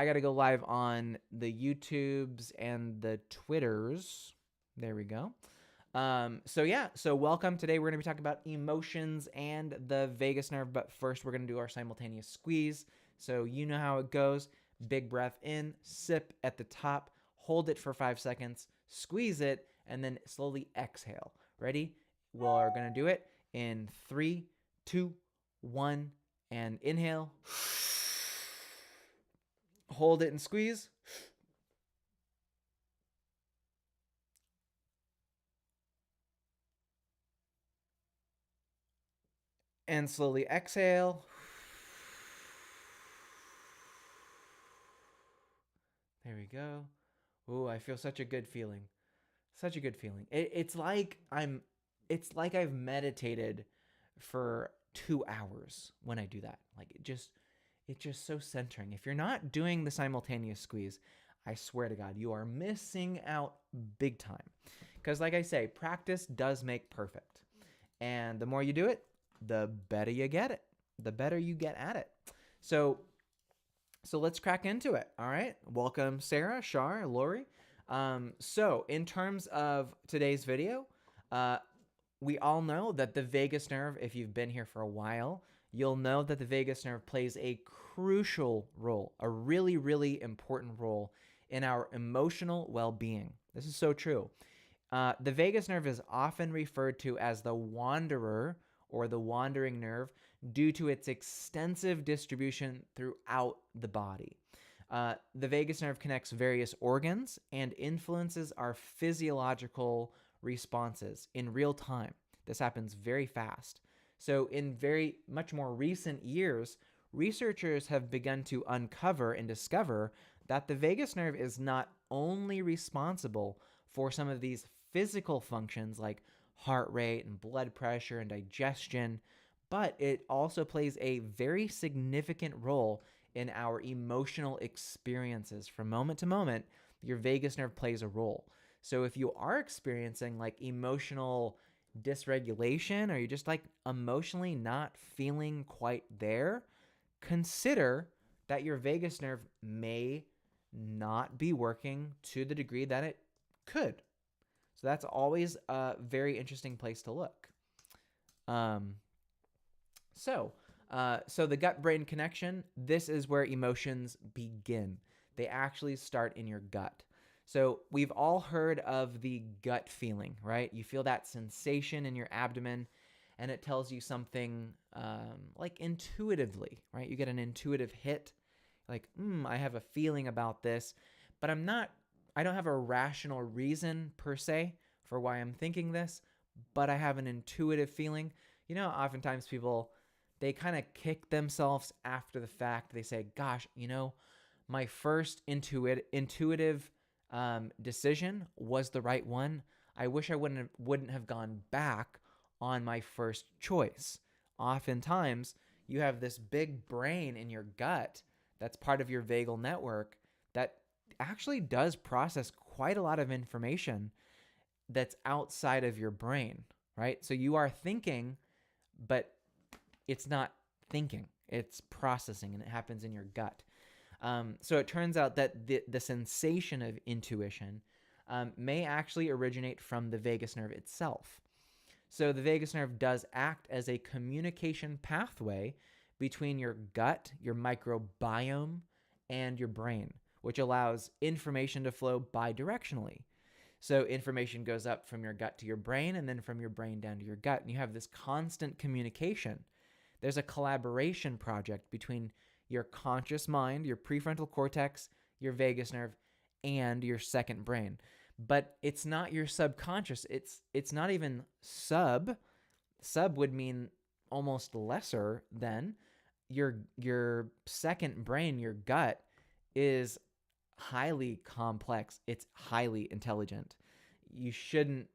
I got to go live on the YouTubes and the Twitters. There we go. So welcome. Today we're going to be talking about emotions and the vagus nerve, but first we're going to do our simultaneous squeeze. So you know how it goes. Big breath in, sip at the top, hold it for 5 seconds, squeeze it, and then slowly exhale. Ready? We're going to do it in 3, 2, 1, and inhale. Hold it and squeeze. And slowly exhale. There we go. Ooh, I feel such a good feeling. Such a good feeling. It's like I've meditated for 2 hours when I do that. Like it's just so centering. If you're not doing the simultaneous squeeze, I swear to God, you are missing out big time. Because like I say, practice does make perfect. And the more you do it, the better you get it. The better you get at it. So let's crack into it. All right. Welcome, Sarah, Shar, Lori. So in terms of today's video, we all know that the vagus nerve, if you've been here for a while, you'll know that the vagus nerve plays a crucial role, a really, really important role in our emotional well-being. This is so true. The vagus nerve is often referred to as the wanderer or the wandering nerve due to its extensive distribution throughout the body. The vagus nerve connects various organs and influences our physiological responses in real time. This happens very fast. So in very much more recent years, researchers have begun to uncover and discover that the vagus nerve is not only responsible for some of these physical functions like heart rate and blood pressure and digestion, but it also plays a very significant role in our emotional experiences. From moment to moment, your vagus nerve plays a role. So if you are experiencing like emotional dysregulation or you're just like emotionally not feeling quite there, consider that your vagus nerve may not be working to the degree that it could. So that's always a very interesting place to look. So the gut-brain connection, this is where emotions begin. They actually start in your gut. So we've all heard of the gut feeling, right? You feel that sensation in your abdomen, and it tells you something like intuitively, right? You get an intuitive hit, like, I have a feeling about this, but I don't have a rational reason per se for why I'm thinking this, but I have an intuitive feeling. You know, oftentimes people, they kind of kick themselves after the fact. They say, gosh, my first intuitive decision was the right one. I wish I wouldn't have gone back on my first choice. Oftentimes, you have this big brain in your gut that's part of your vagal network that actually does process quite a lot of information that's outside of your brain, right? So you are thinking, but it's not thinking, it's processing, and it happens in your gut. So it turns out that the sensation of intuition may actually originate from the vagus nerve itself. So the vagus nerve does act as a communication pathway between your gut, your microbiome, and your brain, which allows information to flow bidirectionally. So information goes up from your gut to your brain and then from your brain down to your gut, and you have this constant communication. There's a collaboration project between your conscious mind, your prefrontal cortex, your vagus nerve, and your second brain. But it's not your subconscious. It's not even sub. Sub would mean almost lesser than. Your second brain, your gut, is highly complex. It's highly intelligent. You shouldn't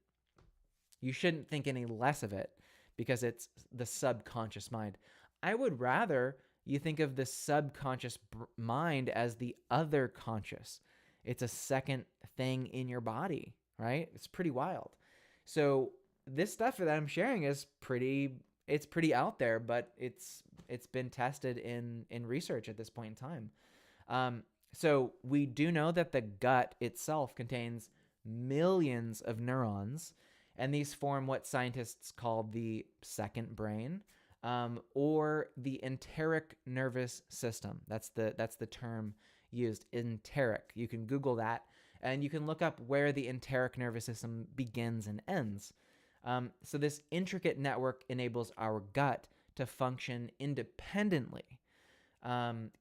think any less of it because it's the subconscious mind. I would rather you think of the subconscious mind as the other conscious. It's a second thing in your body, right? It's pretty wild. So this stuff that I'm sharing is pretty out there, but it's been tested in research at this point in time. So we do know that the gut itself contains millions of neurons, and these form what scientists call the second brain, or the enteric nervous system. That's the term used, enteric. You can Google that, and you can look up where the enteric nervous system begins and ends. So this intricate network enables our gut to function independently,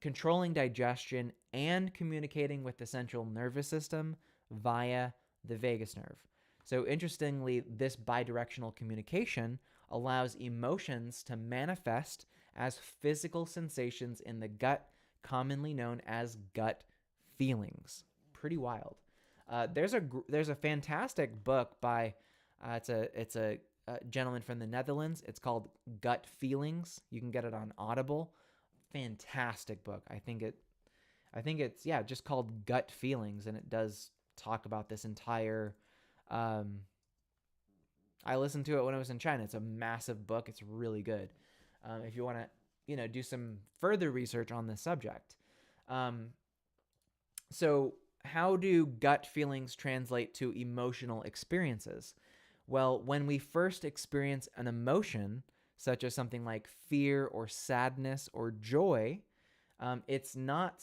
controlling digestion and communicating with the central nervous system via the vagus nerve. So, interestingly, this bidirectional communication allows emotions to manifest as physical sensations in the gut, commonly known as gut feelings. Pretty wild. There's a fantastic book by it's a gentleman from the Netherlands. It's called Gut Feelings. You can get it on Audible. Fantastic book. I think it's just called Gut Feelings, and it does talk about this entire. I listened to it when I was in China. It's a massive book. It's really good. If you want to, do some further research on this subject. So how do gut feelings translate to emotional experiences? Well, when we first experience an emotion, such as something like fear or sadness or joy, it's not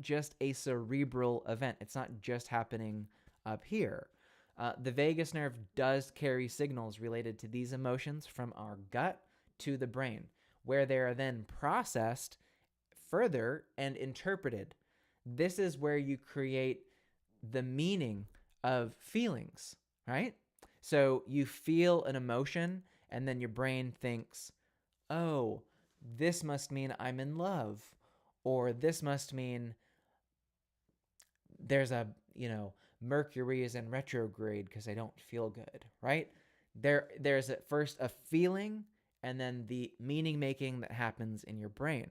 just a cerebral event. It's not just happening up here. The vagus nerve does carry signals related to these emotions from our gut to the brain, where they are then processed further and interpreted. This is where you create the meaning of feelings, right? So you feel an emotion, and then your brain thinks, oh, this must mean I'm in love, or this must mean there's Mercury is in retrograde because I don't feel good, right? There's at first a feeling, and then the meaning making that happens in your brain.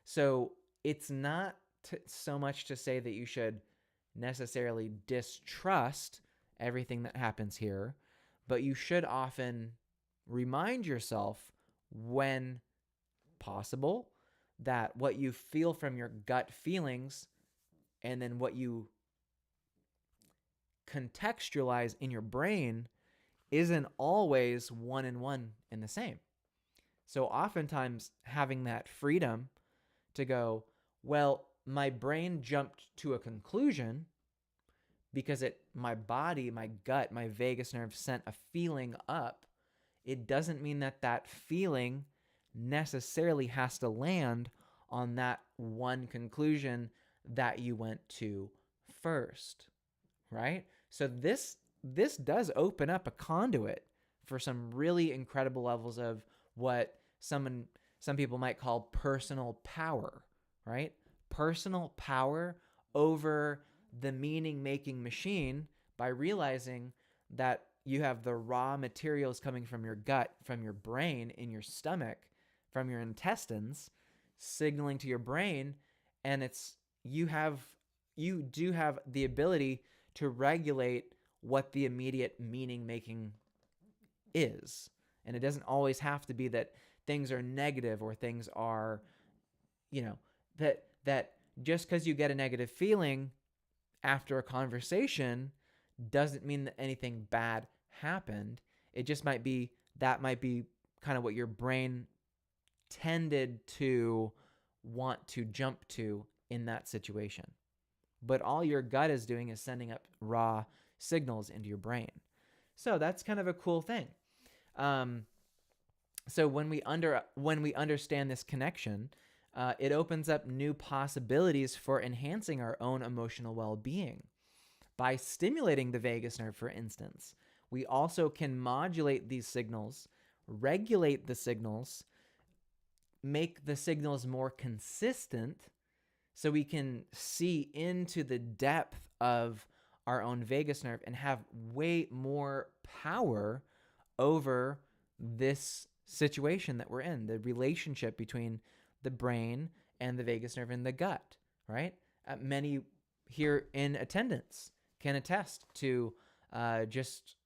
So it's not so much to say that you should necessarily distrust everything that happens here, but you should often remind yourself, when possible, that what you feel from your gut feelings and then what you contextualize in your brain isn't always one and one in the same. So oftentimes having that freedom to go, well, my brain jumped to a conclusion because my body, my gut, my vagus nerve sent a feeling up. It doesn't mean that feeling necessarily has to land on that one conclusion that you went to first, right? So this does open up a conduit for some really incredible levels of what some people might call personal power, right? Personal power over the meaning-making machine, by realizing that you have the raw materials coming from your gut, from your brain, in your stomach, from your intestines, signaling to your brain, and you do have the ability to regulate what the immediate meaning making is. And it doesn't always have to be that things are negative, or things are, that just because you get a negative feeling after a conversation doesn't mean that anything bad happened. It just might be kind of what your brain tended to want to jump to in that situation. But all your gut is doing is sending up raw signals into your brain. So that's kind of a cool thing. So when we understand this connection, it opens up new possibilities for enhancing our own emotional well-being. By stimulating the vagus nerve, for instance, we also can modulate these signals, regulate the signals, make the signals more consistent, so we can see into the depth of our own vagus nerve and have way more power over this situation that we're in, the relationship between the brain and the vagus nerve and the gut, right? Many here in attendance can attest to just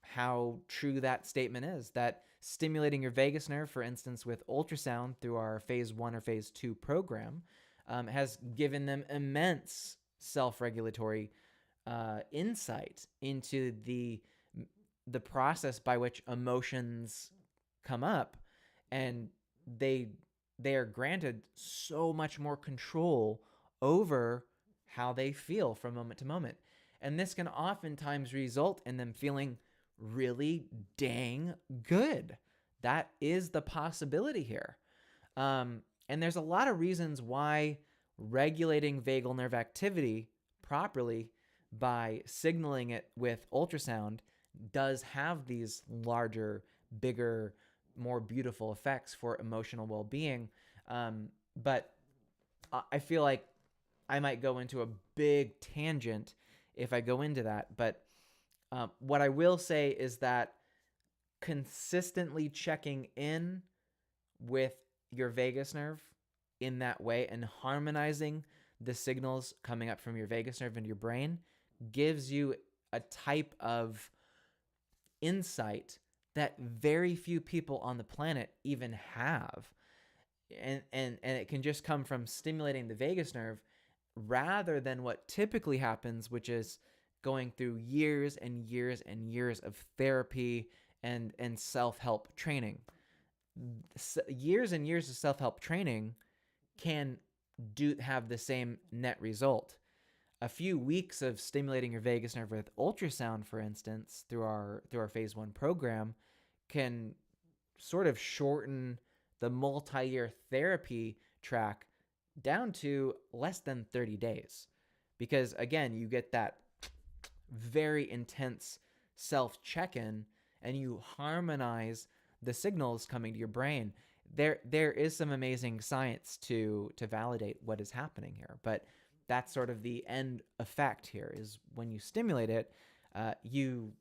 how true that statement is, that stimulating your vagus nerve, for instance, with ultrasound through our phase 1 or phase 2 program, has given them immense self-regulatory insight into the process by which emotions come up, and they they are granted so much more control over how they feel from moment to moment. And this can oftentimes result in them feeling really dang good. That is the possibility here. And there's a lot of reasons why regulating vagal nerve activity properly by signaling it with ultrasound does have these larger, bigger, more beautiful effects for emotional well-being. But I feel like I might go into a big tangent if I go into that. But what I will say is that consistently checking in with your vagus nerve in that way and harmonizing the signals coming up from your vagus nerve into your brain gives you a type of insight that very few people on the planet even have. And it can just come from stimulating the vagus nerve rather than what typically happens, which is going through years and years and years of therapy and self-help training. Years and years of self-help training can have the same net result. A few weeks of stimulating your vagus nerve with ultrasound, for instance, through our phase 1 program, can sort of shorten the multi-year therapy track down to less than 30 days. Because again, you get that very intense self-check-in and you harmonize the signals coming to your brain. There is some amazing science to validate what is happening here, but that's sort of the end effect here is when you stimulate it, you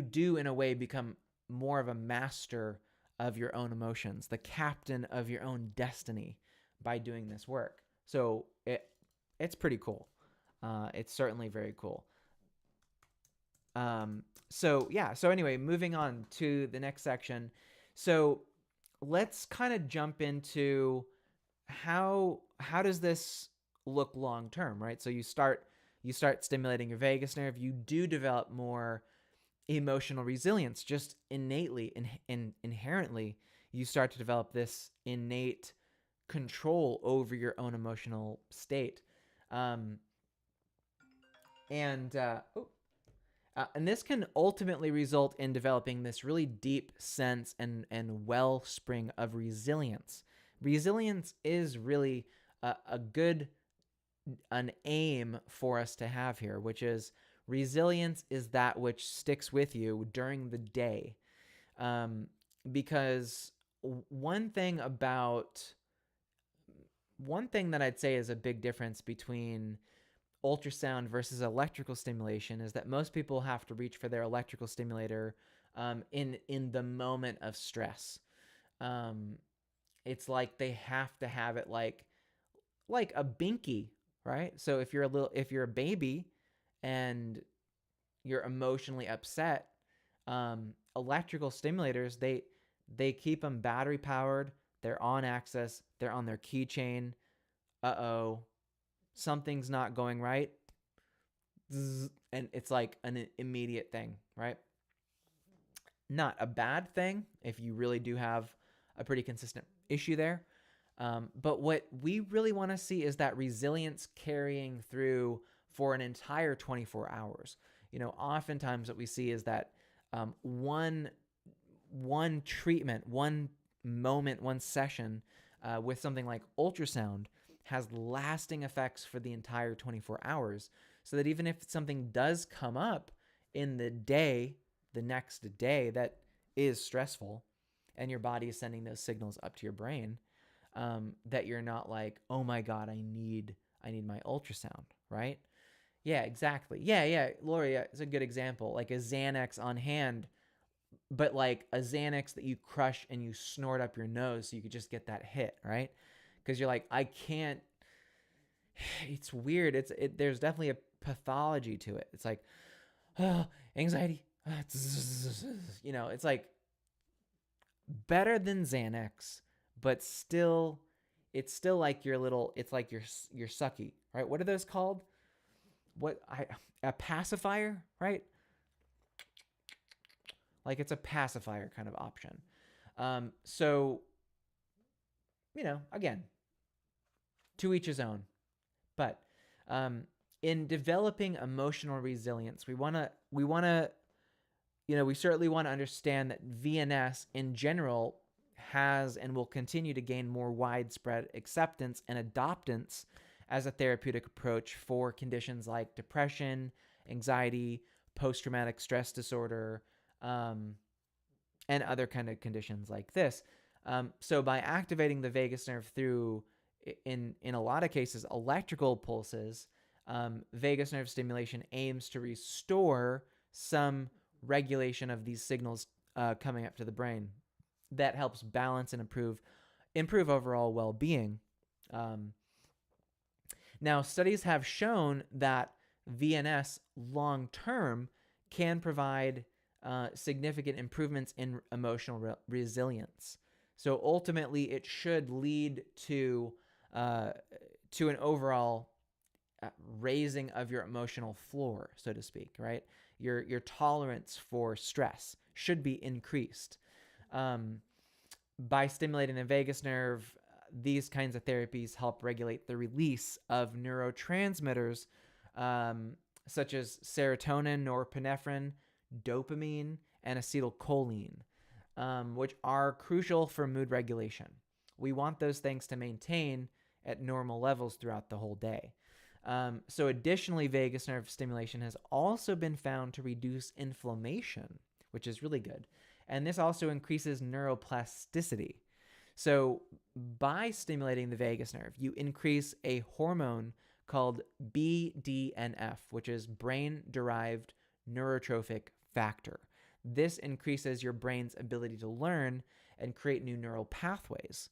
do in a way become more of a master of your own emotions, the captain of your own destiny by doing this work. So it's pretty cool. It's certainly very cool. So anyway, moving on to the next section. So let's kind of jump into how does this look long term, right? So you start stimulating your vagus nerve, you do develop more emotional resilience just innately and inherently. You start to develop this innate control over your own emotional state. And this can ultimately result in developing this really deep sense and wellspring of resilience. Resilience is really an aim for us to have here, which is resilience is that which sticks with you during the day. Because one thing that I'd say is a big difference between ultrasound versus electrical stimulation is that most people have to reach for their electrical stimulator in the moment of stress. It's like they have to have it like a binky, right? So if you're a baby and you're emotionally upset, electrical stimulators, they keep them battery powered, they're on axis, they're on their keychain. Something's not going right. And it's like an immediate thing, right? Not a bad thing if you really do have a pretty consistent issue there. But what we really want to see is that resilience carrying through for an entire 24 hours. Oftentimes what we see is that one treatment, one moment, one session with something like ultrasound has lasting effects for the entire 24 hours. So that even if something does come up in the next day that is stressful, and your body is sending those signals up to your brain, that you're not like, oh my God, I need my ultrasound, right? Yeah, exactly. Yeah, Lori, it's a good example. Like a Xanax on hand, but like a Xanax that you crush and you snort up your nose so you could just get that hit, right? Because you're like, I can't. It's weird. There's definitely a pathology to it. It's like, anxiety. It's like better than Xanax, but still it's still like it's like your sucky, right? What are those called? A pacifier, right? Like it's a pacifier kind of option. So, again, to each his own. But in developing emotional resilience, we certainly want to understand that VNS in general has and will continue to gain more widespread acceptance and adoptance as a therapeutic approach for conditions like depression, anxiety, post-traumatic stress disorder, and other kind of conditions like this. So by activating the vagus nerve through, in a lot of cases, electrical pulses, vagus nerve stimulation aims to restore some regulation of these signals coming up to the brain that helps balance and improve overall well-being. Now, studies have shown that VNS long-term can provide significant improvements in emotional resilience. So ultimately, it should lead to an overall raising of your emotional floor, so to speak, right? Your tolerance for stress should be increased. By stimulating the vagus nerve, these kinds of therapies help regulate the release of neurotransmitters such as serotonin, norepinephrine, dopamine, and acetylcholine, which are crucial for mood regulation. We want those things to maintain at normal levels throughout the whole day. So additionally, vagus nerve stimulation has also been found to reduce inflammation, which is really good. And this also increases neuroplasticity. So by stimulating the vagus nerve, you increase a hormone called BDNF, which is brain-derived neurotrophic factor. This increases your brain's ability to learn and create new neural pathways,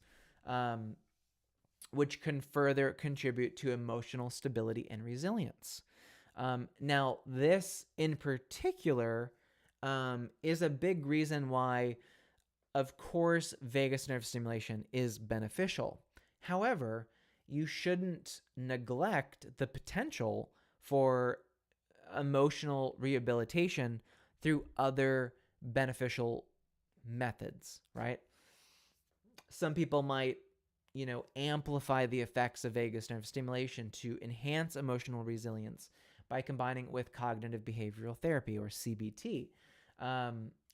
which can further contribute to emotional stability and resilience. Now, this in particular is a big reason why, of course, vagus nerve stimulation is beneficial. However, you shouldn't neglect the potential for emotional rehabilitation through other beneficial methods, right? Some people might, amplify the effects of vagus nerve stimulation to enhance emotional resilience by combining it with cognitive behavioral therapy, or CBT,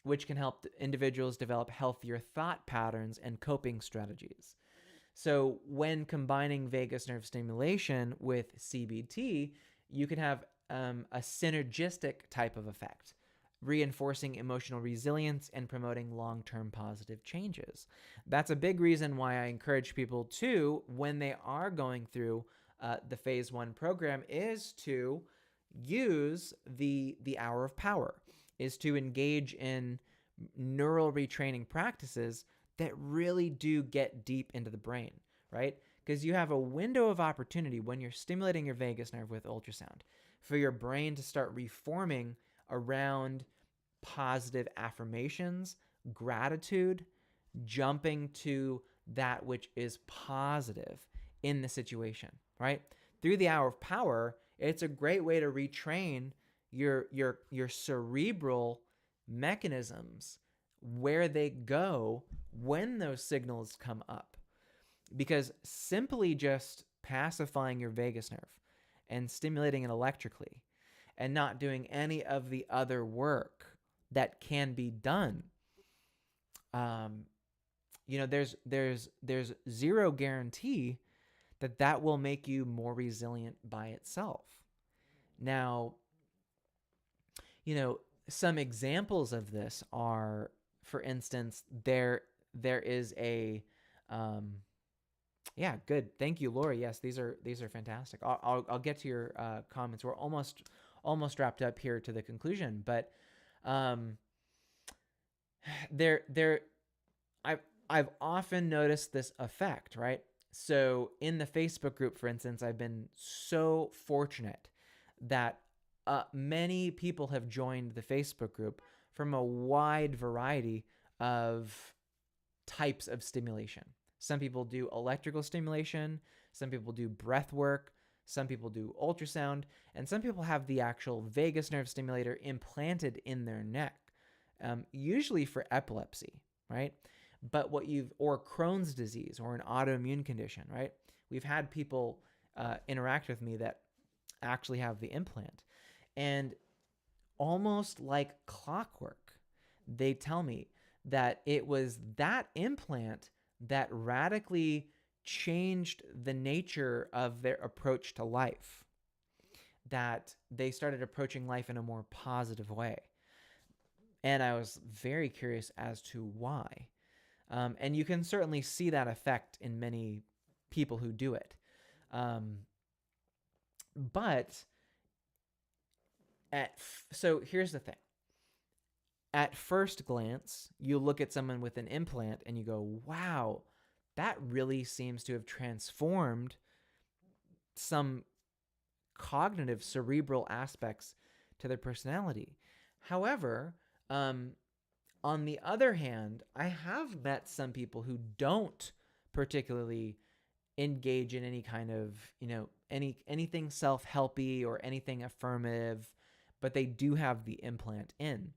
which can help individuals develop healthier thought patterns and coping strategies. So when combining vagus nerve stimulation with CBT, you can have a synergistic type of effect, reinforcing emotional resilience and promoting long-term positive changes. That's a big reason why I encourage people to, when they are going through the phase 1 program, is to use the hour of power, is to engage in neural retraining practices that really do get deep into the brain, right? Because you have a window of opportunity when you're stimulating your vagus nerve with ultrasound for your brain to start reforming around positive affirmations, gratitude, jumping to that which is positive in the situation, right? Through the hour of power, it's a great way to retrain your cerebral mechanisms, where they go when those signals come up. Because simply just pacifying your vagus nerve and stimulating it electrically and not doing any of the other work that can be done, there's zero guarantee that will make you more resilient by itself. Now, some examples of this are, for instance, there is a yeah, good. Thank you, Lori. Yes, these are fantastic. I'll get to your comments. We're almost wrapped up here to the conclusion, but I've often noticed this effect, right? So in the Facebook group, for instance, I've been so fortunate that many people have joined the Facebook group from a wide variety of types of stimulation. Some people do electrical stimulation. Some people do breath work. Some people do ultrasound. And some people have the actual vagus nerve stimulator implanted in their neck, usually for epilepsy, right? But or Crohn's disease or an autoimmune condition, right? We've had people interact with me that actually have the implant. And almost like clockwork, they tell me that it was that implant that radically changed the nature of their approach to life, that they started approaching life in a more positive way. And I was very curious as to why. And you can certainly see that effect in many people who do it. So here's the thing. At first glance, you look at someone with an implant and you go, wow, that really seems to have transformed some cognitive cerebral aspects to their personality. However, on the other hand, I have met some people who don't particularly engage in any kind of, anything self-helpy or anything affirmative, but they do have the implant in.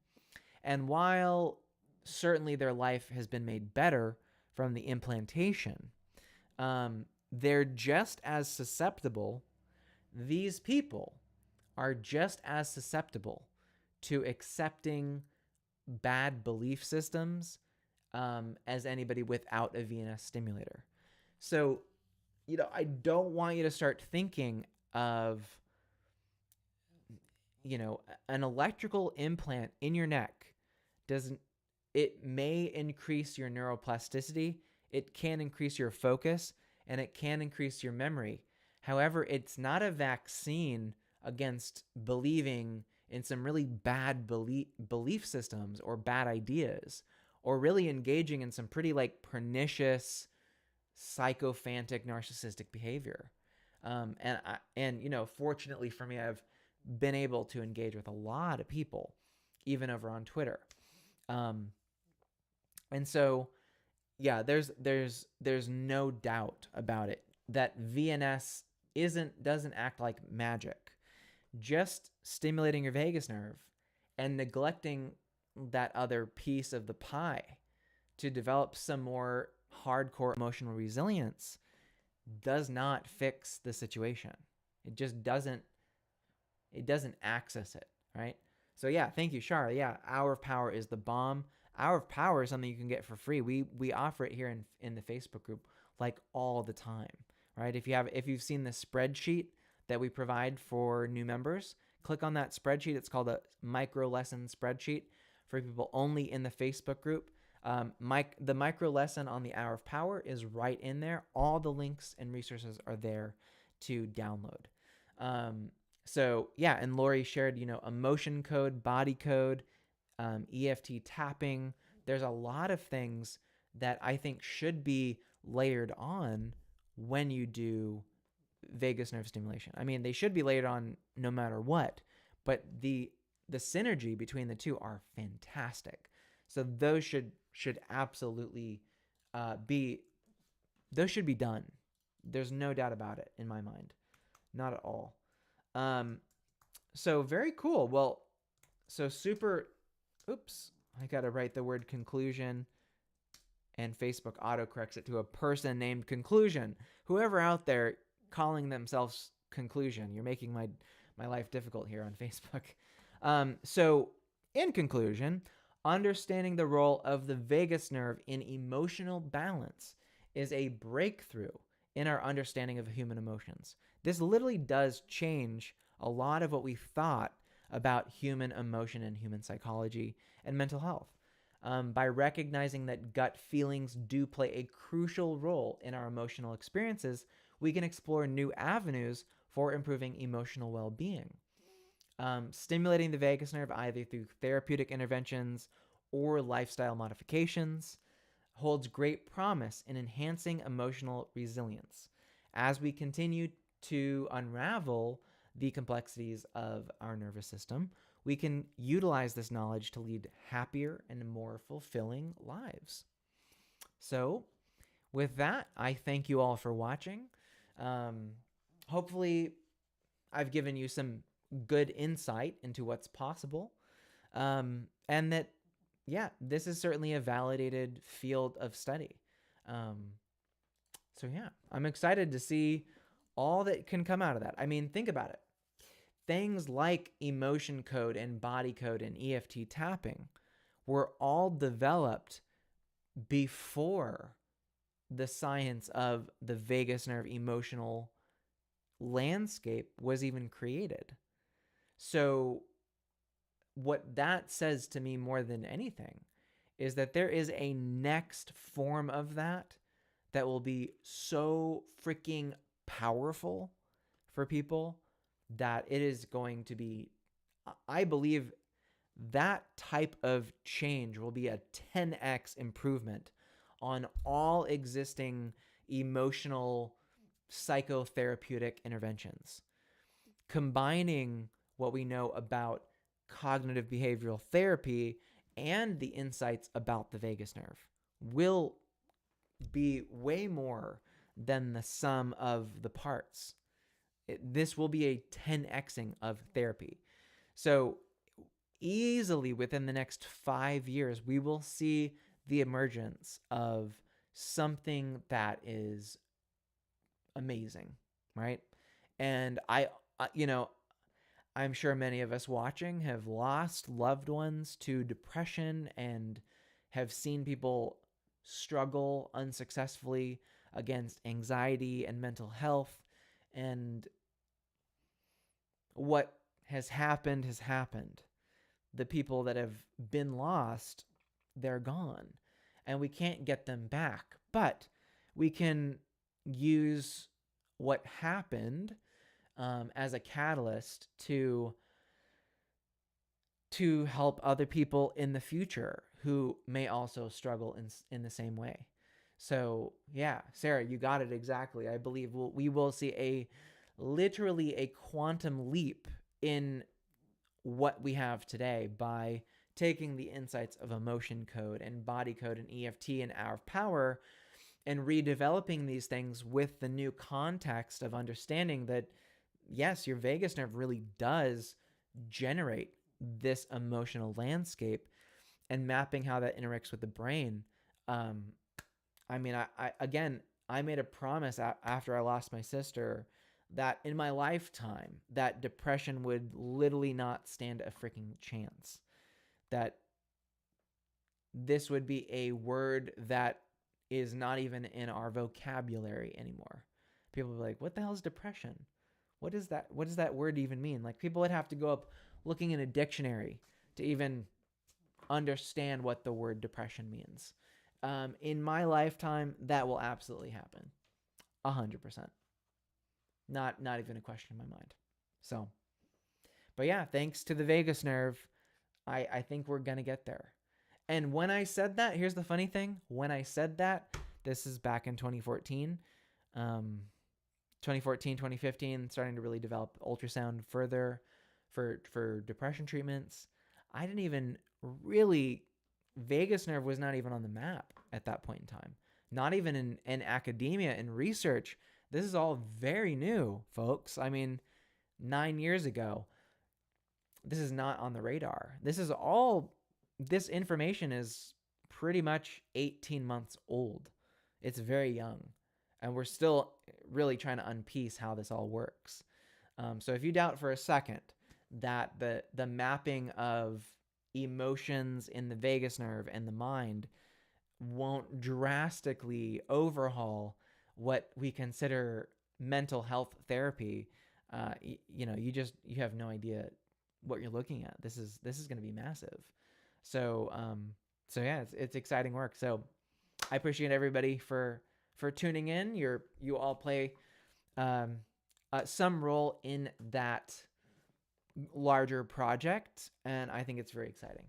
And while certainly their life has been made better from the implantation, they're just as susceptible. These people are just as susceptible to accepting bad belief systems as anybody without a VNS stimulator. So, I don't want you to start thinking of, an electrical implant in your neck. It may increase your neuroplasticity, it can increase your focus, and it can increase your memory. However, it's not a vaccine against believing in some really bad belief systems or bad ideas, or really engaging in some pretty pernicious, psychophantic, narcissistic behavior. Fortunately for me, I've been able to engage with a lot of people, even over on Twitter. And so, yeah, there's no doubt about it that VNS doesn't act like magic. Just stimulating your vagus nerve and neglecting that other piece of the pie to develop some more hardcore emotional resilience does not fix the situation. It just doesn't access it, right? So yeah, thank you, Shar. Yeah, Hour of Power is the bomb. Hour of Power is something you can get for free. We offer it here in the Facebook group all the time, right? If you've seen the spreadsheet that we provide for new members, click on that spreadsheet. It's called a micro lesson spreadsheet for people only in the Facebook group. The micro lesson on the Hour of Power is right in there. All the links and resources are there to download. So yeah, and Lori shared, emotion code, body code, EFT tapping. There's a lot of things that I think should be layered on when you do vagus nerve stimulation. I mean, they should be layered on no matter what, but the synergy between the two are fantastic. So those should absolutely those should be done. There's no doubt about it in my mind. Not at all. So very cool. Well, so I got to write the word conclusion, and Facebook autocorrects it to a person named Conclusion. Whoever out there calling themselves Conclusion, you're making my life difficult here on Facebook. So in conclusion, understanding the role of the vagus nerve in emotional balance is a breakthrough in our understanding of human emotions. This literally does change a lot of what we thought about human emotion and human psychology and mental health. By recognizing that gut feelings do play a crucial role in our emotional experiences, we can explore new avenues for improving emotional well-being. Stimulating the vagus nerve either through therapeutic interventions or lifestyle modifications holds great promise in enhancing emotional resilience. As we continue to unravel the complexities of our nervous system, we can utilize this knowledge to lead happier and more fulfilling lives. So, with that, I thank you all for watching. Hopefully, I've given you some good insight into what's possible. And that, yeah, this is certainly a validated field of study. So, yeah, I'm excited to see all that can come out of that. I mean, think about it. Things like emotion code and body code and EFT tapping were all developed before the science of the vagus nerve emotional landscape was even created. So what that says to me more than anything is that there is a next form of that will be so freaking powerful for people that it is going to be, I believe that type of change will be a 10x improvement on all existing emotional psychotherapeutic interventions. Combining what we know about cognitive behavioral therapy and the insights about the vagus nerve will be way more than the sum of the parts. This will be a 10xing of therapy. So easily within the next 5 years, we will see the emergence of something that is amazing, right? And I'm sure many of us watching have lost loved ones to depression and have seen people struggle unsuccessfully against anxiety and mental health. And what has happened has happened. The people that have been lost, they're gone. And we can't get them back. But we can use what happened as a catalyst to help other people in the future who may also struggle in the same way. So yeah, Sarah, you got it exactly. I believe we will see literally a quantum leap in what we have today by taking the insights of emotion code and body code and EFT and Hour of Power and redeveloping these things with the new context of understanding that, yes, your vagus nerve really does generate this emotional landscape, and mapping how that interacts with the brain. I mean, I made a promise after I lost my sister that in my lifetime that depression would literally not stand a freaking chance. That this would be a word that is not even in our vocabulary anymore. People would be like, what the hell is depression? What is that? What does that word even mean? Like, people would have to go up looking in a dictionary to even understand what the word depression means. In my lifetime, that will absolutely happen. 100%. Not even a question in my mind. So, but yeah, thanks to the vagus nerve, I think we're going to get there. And when I said that, here's the funny thing. When I said that, this is back in 2014. 2014, 2015, starting to really develop ultrasound further for depression treatments. I didn't even really, vagus nerve was not even on the map at that point in time. Not even in academia and research. This is all very new, folks. I mean, 9 years ago, this is not on the radar. This information is pretty much 18 months old. It's very young. And we're still really trying to unpiece how this all works. So if you doubt for a second that the mapping of emotions in the vagus nerve and the mind won't drastically overhaul what we consider mental health therapy, you have no idea what you're looking at. This is going to be massive. So yeah, it's exciting work. So I appreciate everybody for tuning in. You all play some role in that larger project, and I think it's very exciting.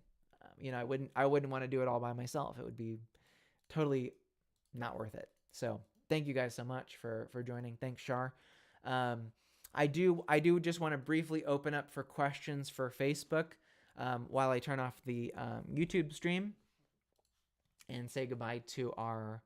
I wouldn't want to do it all by myself. It would be totally not worth it. So thank you guys so much for joining. Thanks, Shar. I do just want to briefly open up for questions for Facebook while I turn off the YouTube stream and say goodbye to our